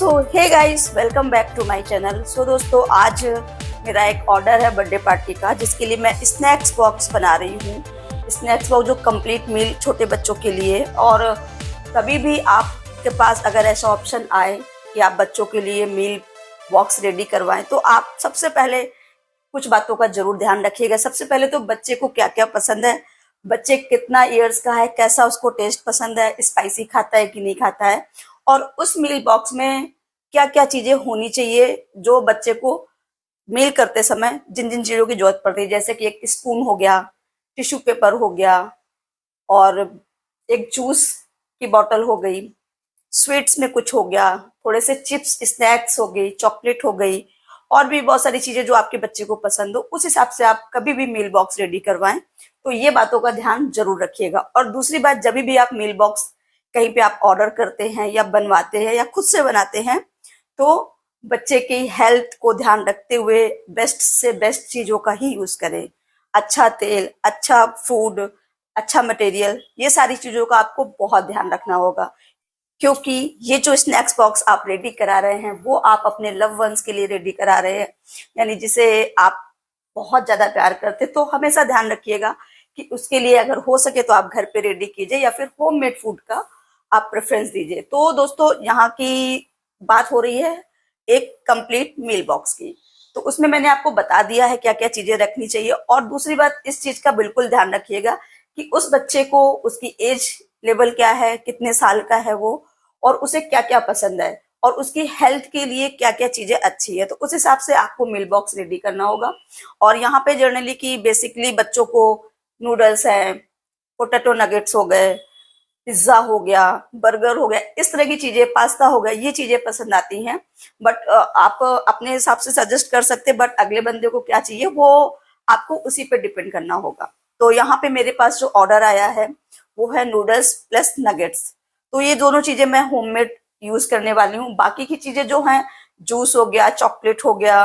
So hey guys, welcome back to my channel. So दोस्तों, आज मेरा एक ऑर्डर है बर्थडे पार्टी का, जिसके लिए मैं स्नैक्स बॉक्स बना रही हूँ। स्नैक्स बॉक्स जो कंप्लीट मील छोटे बच्चों के लिए। और कभी भी आपके पास अगर ऐसा ऑप्शन आए कि आप बच्चों के लिए मील बॉक्स रेडी करवाएं, तो आप सबसे पहले कुछ बातों का जरूर ध्यान रखिएगा। सबसे पहले तो बच्चे को क्या क्या पसंद है, बच्चे कितना ईयर्स का है, कैसा उसको टेस्ट पसंद है, स्पाइसी खाता है कि नहीं खाता है, और उस मील बॉक्स में क्या क्या चीजें होनी चाहिए जो बच्चे को मील करते समय जिन जिन चीजों की जरूरत पड़ती है। जैसे कि एक स्पून हो गया, टिश्यू पेपर हो गया, और एक जूस की बोतल हो गई, स्वीट्स में कुछ हो गया, थोड़े से चिप्स स्नैक्स हो गई, चॉकलेट हो गई, और भी बहुत सारी चीजें जो आपके बच्चे को पसंद हो। उस हिसाब से आप कभी भी मील बॉक्स रेडी करवाएं, तो ये बातों का ध्यान जरूर रखिएगा। और दूसरी बात, जब भी आप मील बॉक्स कहीं पे आप ऑर्डर करते हैं या बनवाते हैं या खुद से बनाते हैं, तो बच्चे की हेल्थ को ध्यान रखते हुए बेस्ट से बेस्ट चीजों का ही यूज करें। अच्छा तेल, अच्छा फूड, अच्छा मटेरियल, ये सारी चीजों का आपको बहुत ध्यान रखना होगा। क्योंकि ये जो स्नैक्स बॉक्स आप रेडी करा रहे हैं, वो आप अपने लव वंस के लिए रेडी करा रहे हैं, यानी जिसे आप बहुत ज्यादा प्यार करते। तो हमेशा ध्यान रखिएगा कि उसके लिए अगर हो सके तो आप घर पे रेडी कीजिए या फिर होममेड फूड का आप प्रेफरेंस दीजिए। तो दोस्तों, यहाँ की बात हो रही है एक कंप्लीट मील बॉक्स की, तो उसमें मैंने आपको बता दिया है क्या क्या चीजें रखनी चाहिए। और दूसरी बात, इस चीज का बिल्कुल ध्यान रखिएगा कि उस बच्चे को उसकी एज लेवल क्या है, कितने साल का है वो, और उसे क्या क्या पसंद है, और उसकी हेल्थ के लिए क्या क्या चीजें अच्छी है। तो उस हिसाब से आपको मील बॉक्स रेडी करना होगा। और यहाँ पे जनरली की बेसिकली बच्चों को नूडल्स है, पोटैटो नगेट्स हो गए, पिज्जा हो गया, बर्गर हो गया, इस तरह की चीजें, पास्ता हो गया, ये चीजें पसंद आती हैं। बट आप अपने हिसाब से सजेस्ट कर सकते हैं, बट अगले बंदे को क्या चाहिए वो आपको उसी पे डिपेंड करना होगा। तो यहाँ पे मेरे पास जो ऑर्डर आया है वो है नूडल्स प्लस नगेट्स। तो ये दोनों चीजें मैं होममेड यूज करने वाली हूँ। बाकी की चीजें जो हैं, जूस हो गया, चॉकलेट हो गया,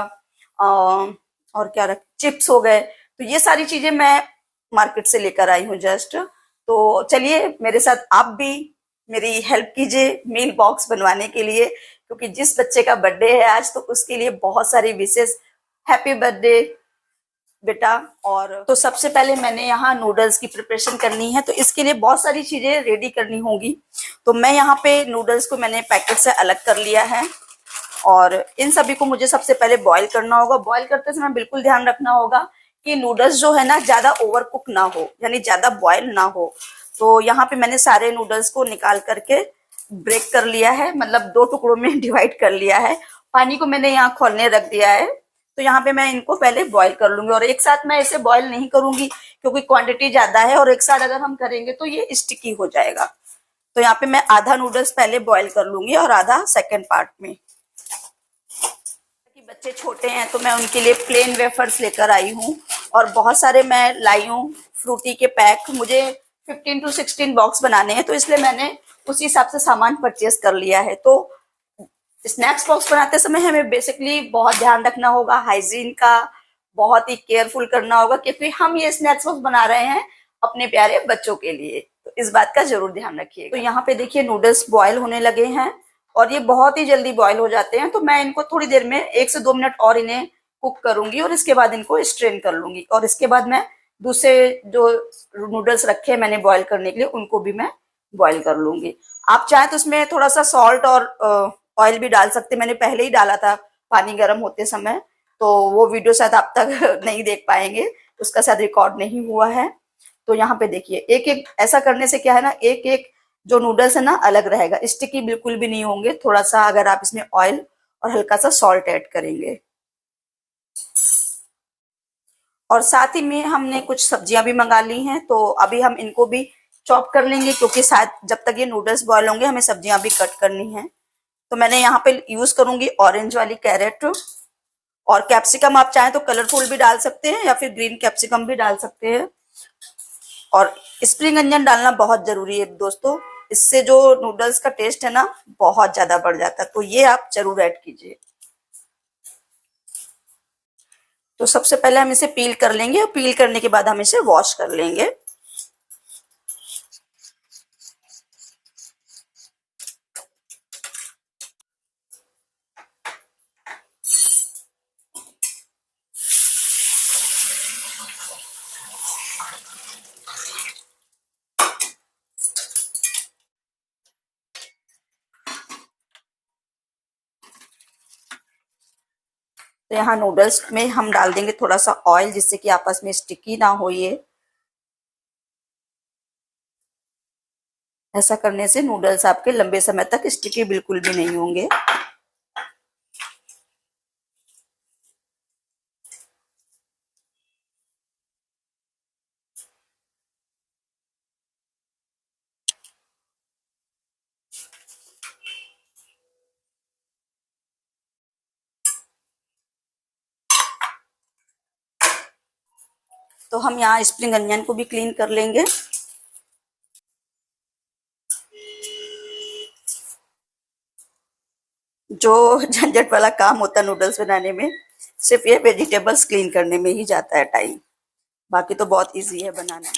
और क्या रख, चिप्स हो गए, तो ये सारी चीजें मैं मार्केट से लेकर आई हूँ जस्ट। तो चलिए मेरे साथ आप भी मेरी हेल्प कीजिए मील बॉक्स बनवाने के लिए, क्योंकि जिस बच्चे का बर्थडे है आज, तो उसके लिए बहुत सारी विशेष। हैप्पी बर्थडे बेटा। और तो सबसे पहले मैंने यहाँ नूडल्स की प्रिपरेशन करनी है, तो इसके लिए बहुत सारी चीजें रेडी करनी होगी। तो मैं यहाँ पे नूडल्स को मैंने पैकेट से अलग कर लिया है, और इन सभी को मुझे सबसे पहले बॉईल करना होगा। बॉईल करते समय बिल्कुल ध्यान रखना होगा कि नूडल्स जो है ना, ज्यादा ओवर कुक ना हो, यानी ज्यादा बॉईल ना हो। तो यहाँ पे मैंने सारे नूडल्स को निकाल करके ब्रेक कर लिया है, मतलब दो टुकड़ों में डिवाइड कर लिया है। पानी को मैंने यहाँ खोलने रख दिया है। तो यहाँ पे मैं इनको पहले बॉईल कर लूंगी, और एक साथ मैं इसे बॉईल नहीं करूंगी क्योंकि क्वांटिटी ज्यादा है, और एक साथ अगर हम करेंगे तो ये स्टिकी हो जाएगा। तो यहाँ पे मैं आधा नूडल्स पहले बॉईल कर लूंगी और आधा सेकेंड पार्ट में। कि बच्चे छोटे हैं तो मैं उनके लिए प्लेन वेफर्स लेकर आई हूँ, और बहुत सारे मैं लाई हूँ फ्रूटी के पैक। मुझे 15 to 16 बॉक्स बनाने हैं, तो इसलिए मैंने उसी हिसाब से सामान परचेज कर लिया है। तो स्नैक्स बॉक्स बनाते समय हमें बेसिकली बहुत ध्यान रखना होगा हाइजीन का, बहुत ही केयरफुल करना होगा, क्योंकि हम ये स्नैक्स बॉक्स बना रहे हैं अपने प्यारे बच्चों के लिए। तो इस बात का जरूर ध्यान रखिए। तो यहाँ पे देखिए नूडल्स बॉयल होने लगे हैं, और ये बहुत ही जल्दी बॉयल हो जाते हैं। तो मैं इनको थोड़ी देर में 1 से 2 मिनट और इन्हें कुक करूंगी, और इसके बाद इनको स्ट्रेन कर लूंगी। और इसके बाद मैं दूसरे जो नूडल्स रखे हैं मैंने बॉयल करने के लिए, उनको भी मैं बॉयल कर लूंगी। आप चाहें तो उसमें थोड़ा सा सॉल्ट और ऑयल भी डाल सकते। मैंने पहले ही डाला था पानी गर्म होते समय, तो वो वीडियो शायद आप तक नहीं देख पाएंगे, उसका शायद रिकॉर्ड नहीं हुआ है। तो यहाँ पे देखिए, एक एक ऐसा करने से क्या है ना, एक एक जो नूडल्स है ना अलग रहेगा, स्टिकी बिल्कुल भी नहीं होंगे। थोड़ा सा अगर आप इसमें ऑयल और हल्का सा सॉल्ट ऐड करेंगे। और साथ ही में हमने कुछ सब्जियां भी मंगा ली हैं, तो अभी हम इनको भी चॉप कर लेंगे, क्योंकि साथ जब तक ये नूडल्स बॉयल होंगे हमें सब्जियां भी कट करनी है। तो मैंने यहाँ पे यूज करूंगी ऑरेंज वाली कैरेट, और कैप्सिकम आप चाहें तो कलरफुल भी डाल सकते हैं या फिर ग्रीन कैप्सिकम भी डाल सकते हैं। और स्प्रिंग अनियन डालना बहुत जरूरी है दोस्तों, इससे जो नूडल्स का टेस्ट है ना बहुत ज्यादा बढ़ जाता है, तो ये आप जरूर ऐड कीजिए। तो सबसे पहले हम इसे पील कर लेंगे, और पील करने के बाद हम इसे वॉश कर लेंगे। यहाँ नूडल्स में हम डाल देंगे थोड़ा सा ऑयल, जिससे कि आपस में स्टिकी ना हो ये। ऐसा करने से नूडल्स आपके लंबे समय तक स्टिकी बिल्कुल भी नहीं होंगे। तो हम यहाँ स्प्रिंग अनियन को भी क्लीन कर लेंगे। जो झंझट वाला काम होता है नूडल्स बनाने में, सिर्फ ये वेजिटेबल्स क्लीन करने में ही जाता है टाइम, बाकी तो बहुत इजी है बनाना।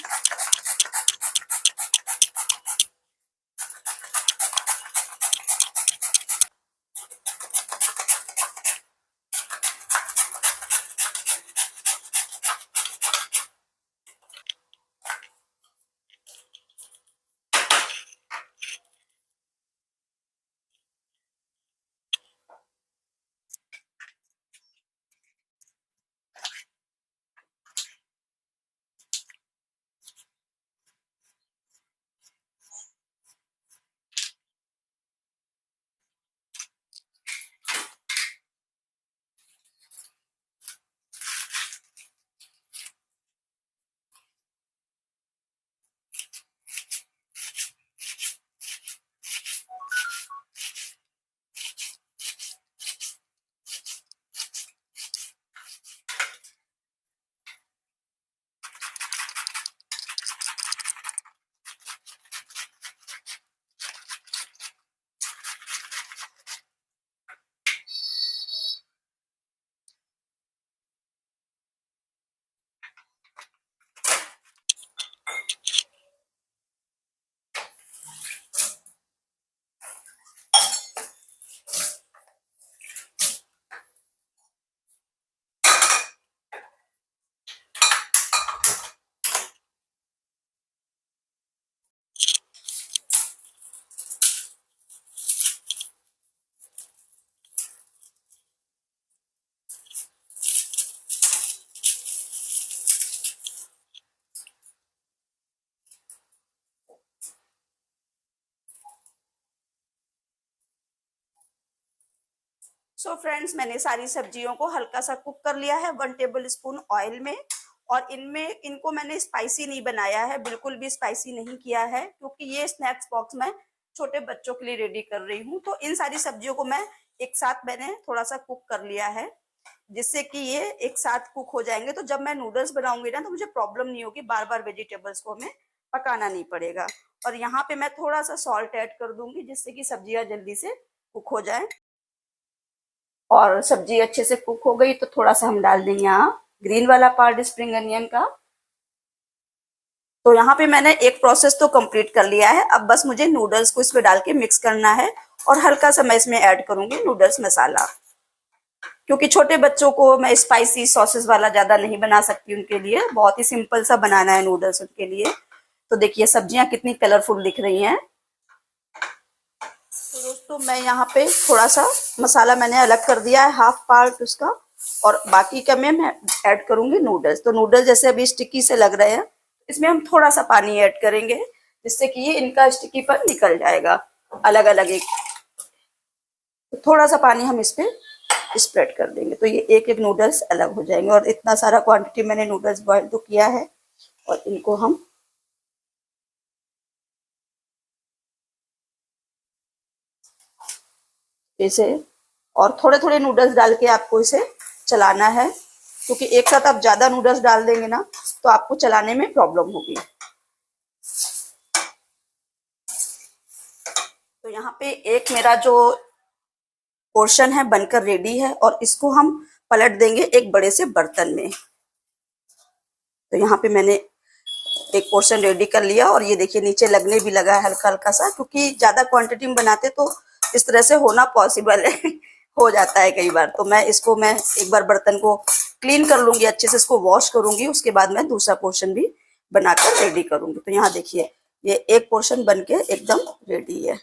सो फ्रेंड्स, मैंने सारी सब्जियों को हल्का सा कुक कर लिया है 1 टेबल स्पून ऑयल में। और इनको मैंने स्पाइसी नहीं बनाया है, बिल्कुल भी स्पाइसी नहीं किया है, क्योंकि ये स्नैक्स बॉक्स मैं छोटे बच्चों के लिए रेडी कर रही हूँ। तो इन सारी सब्जियों को मैं एक साथ मैंने थोड़ा सा कुक कर लिया है, जिससे कि ये एक साथ कुक हो जाएंगे। तो जब मैं नूडल्स बनाऊंगी ना, तो मुझे प्रॉब्लम नहीं होगी, बार बार वेजिटेबल्स को हमें पकाना नहीं पड़ेगा। और यहाँ पे मैं थोड़ा सा सॉल्ट ऐड कर दूंगी, जिससे कि सब्जियां जल्दी से कुक हो जाए। और सब्जी अच्छे से कुक हो गई तो थोड़ा सा हम डाल देंगे यहाँ ग्रीन वाला पार्ट स्प्रिंग अनियन का। तो यहाँ पे मैंने एक प्रोसेस तो कंप्लीट कर लिया है। अब बस मुझे नूडल्स को इसमें डाल के मिक्स करना है, और हल्का सा मैं इसमें ऐड करूंगी नूडल्स मसाला, क्योंकि छोटे बच्चों को मैं स्पाइसी सॉसेस वाला ज्यादा नहीं बना सकती, उनके लिए बहुत ही सिंपल सा बनाना है नूडल्स उनके लिए। तो देखिए सब्जियां कितनी कलरफुल दिख रही हैं। तो दोस्तों, मैं यहाँ पे थोड़ा सा मसाला मैंने अलग कर दिया है, हाफ पार्ट उसका, और बाकी का मैं ऐड करूंगी नूडल्स। तो नूडल्स जैसे अभी स्टिकी से लग रहे हैं, इसमें हम थोड़ा सा पानी ऐड करेंगे, जिससे कि ये इनका स्टिकी पर निकल जाएगा अलग अलग एक। तो थोड़ा सा पानी हम इस पे स्प्रेड कर देंगे, तो ये एक एक नूडल्स अलग हो जाएंगे। और इतना सारा क्वांटिटी मैंने नूडल्स बॉयल तो किया है, और इनको हम इसे, और थोड़े थोड़े नूडल्स डाल के आपको इसे चलाना है, क्योंकि एक साथ आप ज्यादा नूडल्स डाल देंगे ना, तो आपको चलाने में प्रॉब्लम होगी। तो यहाँ पे एक मेरा जो पोर्शन है बनकर रेडी है, और इसको हम पलट देंगे एक बड़े से बर्तन में। तो यहाँ पे मैंने एक पोर्शन रेडी कर लिया, और ये देखिए नीचे लगने भी लगा है हल्का हल्का सा, क्योंकि ज्यादा क्वांटिटी में बनाते तो इस तरह से होना पॉसिबल है हो जाता है कई बार। तो मैं एक बार बर्तन को क्लीन कर लूंगी, अच्छे से इसको वॉश करूंगी, उसके बाद मैं दूसरा पोर्शन भी बनाकर रेडी करूंगी। तो यहाँ देखिए ये एक पोर्शन बन के एकदम रेडी है,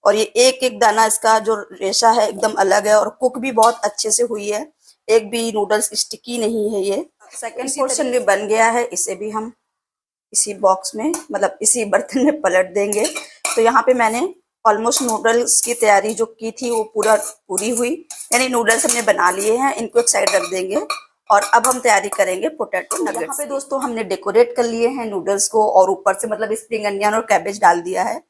और ये एक एक दाना इसका जो रेशा है एकदम अलग है, और कुक भी बहुत अच्छे से हुई है। एक भी नूडल्स स्टिकी नहीं है ये। सेकंड पोर्शन भी बन गया है, इसे भी हम इसी बॉक्स में मतलब इसी बर्तन में पलट देंगे। तो यहाँ पे मैंने ऑलमोस्ट नूडल्स की तैयारी जो की थी वो पूरी हुई, यानी नूडल्स हमने बना लिए हैं, इनको एक साइड रख देंगे। और अब हम तैयारी करेंगे पोटैटो नगेट्स। यहाँ पे दोस्तों हमने डेकोरेट कर लिए हैं नूडल्स को, और ऊपर से मतलब स्प्रिंग अनियन और कैबेज डाल दिया है।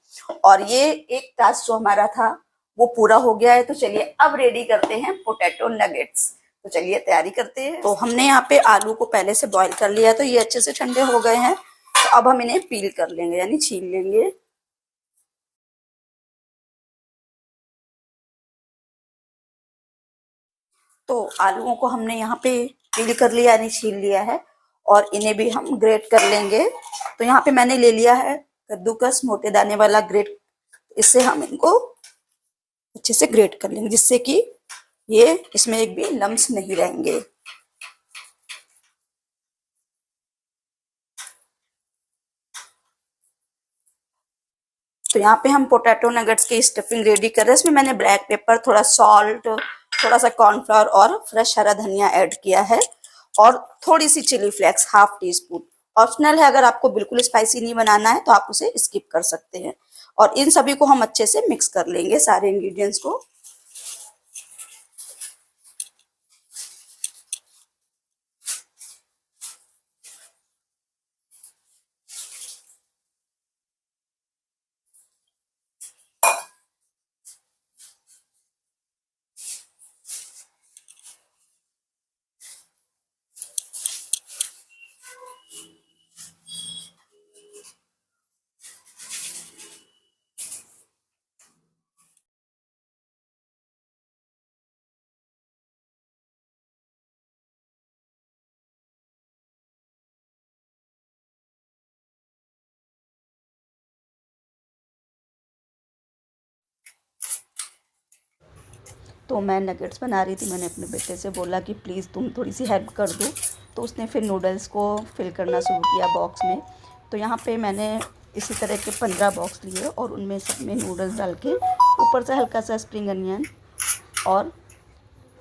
और ये एक टास्क जो हमारा था वो पूरा हो गया है। तो चलिए अब रेडी करते हैं पोटैटो नगेट्स। तो चलिए तैयारी करते हैं। तो हमने यहाँ पे आलू को पहले से बॉईल कर लिया है, तो ये अच्छे से ठंडे हो गए हैं। तो अब हम इन्हें पील कर लेंगे, यानी छील लेंगे। तो आलूओं को हमने यहाँ पे पील कर लिया, यानी छील लिया है, और इन्हें भी हम ग्रेट कर लेंगे। तो यहाँ पे मैंने ले लिया है कद्दूकस, मोटे दाने वाला ग्रेट। इससे हम इनको अच्छे से ग्रेट कर लेंगे, जिससे कि ये इसमें एक भी लम्स नहीं रहेंगे। तो यहाँ पे हम पोटैटो नगेट्स की स्टफिंग रेडी कर रहे हैं। इसमें मैंने ब्लैक पेपर, थोड़ा सॉल्ट, थोड़ा सा कॉर्नफ्लावर और फ्रेश हरा धनिया ऐड किया है, और थोड़ी सी chilli flakes half teaspoon. Optional है, अगर आपको बिल्कुल स्पाइसी नहीं बनाना है तो आप उसे स्किप कर सकते हैं। और इन सभी को हम अच्छे से मिक्स कर लेंगे, सारे इंग्रेडिएंट्स को। तो मैं नगेट्स बना रही थी, मैंने अपने बेटे से बोला कि प्लीज़ तुम थोड़ी सी हेल्प कर दो। तो उसने फिर नूडल्स को फिल करना शुरू किया बॉक्स में। तो यहाँ पे मैंने इसी तरह के 15 बॉक्स लिए, और उनमें सब में नूडल्स डाल के ऊपर से हल्का सा स्प्रिंग अनियन और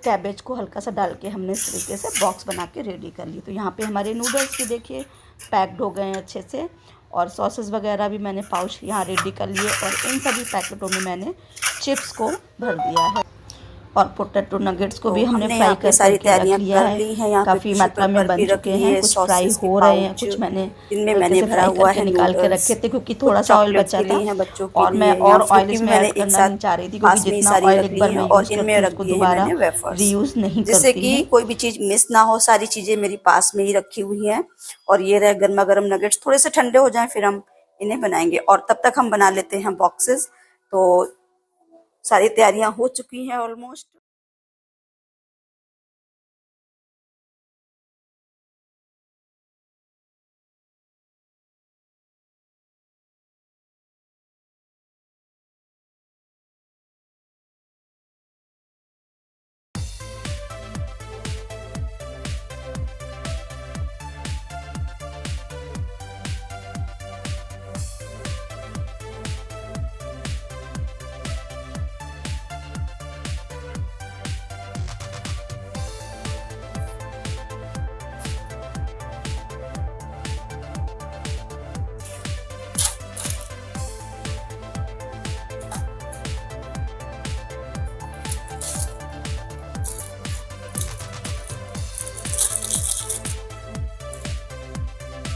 कैबेज को हल्का सा डाल के हमने इस तरीके से बॉक्स बना के रेडी कर ली। तो यहाँ पे हमारे नूडल्स भी देखिए पैक्ड हो गए हैं अच्छे से, और सॉसेस वगैरह भी मैंने पाउच यहाँ रेडी कर लिए, और इन सभी पैकेटों में मैंने चिप्स को भर दिया है। और पोटैटो नगेट्स को भी हमने फ्राई कर सारी तैयारियां कर ली हैं। यहाँ काफ़ी मात्रा में बन चुके हैं, कुछ फ्राई हो रहे हैं, कुछ मैंने इनमें मैंने भरा हुआ है निकाल के रखे थे, क्योंकि थोड़ा सा ऑयल बचा था, और मैं और ऑयल इसमें ऐड करना नहीं चाह रही थी, क्योंकि जितना ऑयल एक बार मैं यूज करती हूँ उसको दोबारा रीयूज नहीं करती, जिससे कि कोई भी चीज़ मिस ना हो। सारी चीज़ें मेरी पास में ही रखी हुई हैं। और ये रहे गर्मा गर्म नगेट्स, थोड़े से ठंडे हो जाएं फिर हम इन्हें बनाएंगे, और तब तक हम बना लेते हैं बॉक्सेस। तो सारी तैयारियां हो चुकी हैं ऑलमोस्ट।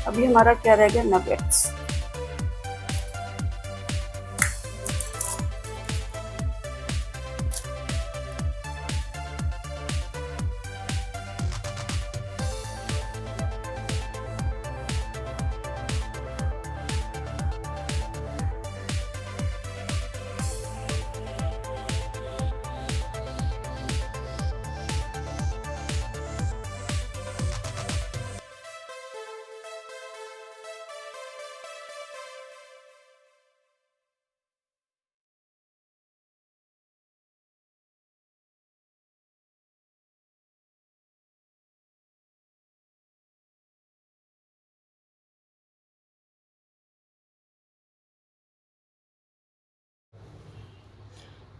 अभी हमारा क्या रह गया, नगेट्स।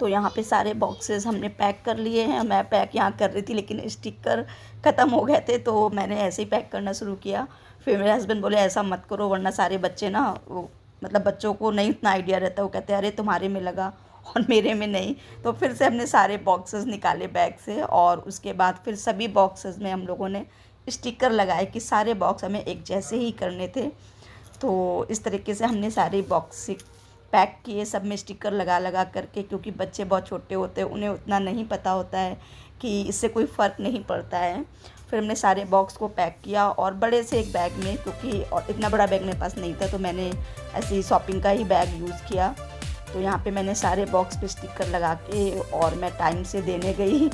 तो यहाँ पे सारे बॉक्सेस हमने पैक कर लिए हैं। मैं पैक यहाँ कर रही थी लेकिन स्टिकर ख़त्म हो गए थे, तो मैंने ऐसे ही पैक करना शुरू किया। फिर मेरे हस्बैंड बोले ऐसा मत करो वरना सारे बच्चे ना वो मतलब बच्चों को नहीं इतना आइडिया रहता, वो कहते हैं अरे तुम्हारे में लगा और मेरे में नहीं। तो फिर से हमने सारे बॉक्सेस निकाले बैग से और उसके बाद फिर सभी बॉक्सेस में हम लोगों ने स्टिकर लगाए कि सारे बॉक्स हमें एक जैसे ही करने थे। तो इस तरीके से हमने सारे बॉक्स पैक किए, सब में स्टिकर लगा लगा करके, क्योंकि बच्चे बहुत छोटे होते हैं, उन्हें उतना नहीं पता होता है कि इससे कोई फ़र्क नहीं पड़ता है। फिर हमने सारे बॉक्स को पैक किया और बड़े से एक बैग में, क्योंकि और इतना बड़ा बैग मेरे पास नहीं था तो मैंने ऐसे ही शॉपिंग का ही बैग यूज़ किया। तो यहाँ पे मैंने सारे बॉक्स पे स्टिकर लगा के और मैं टाइम से देने गई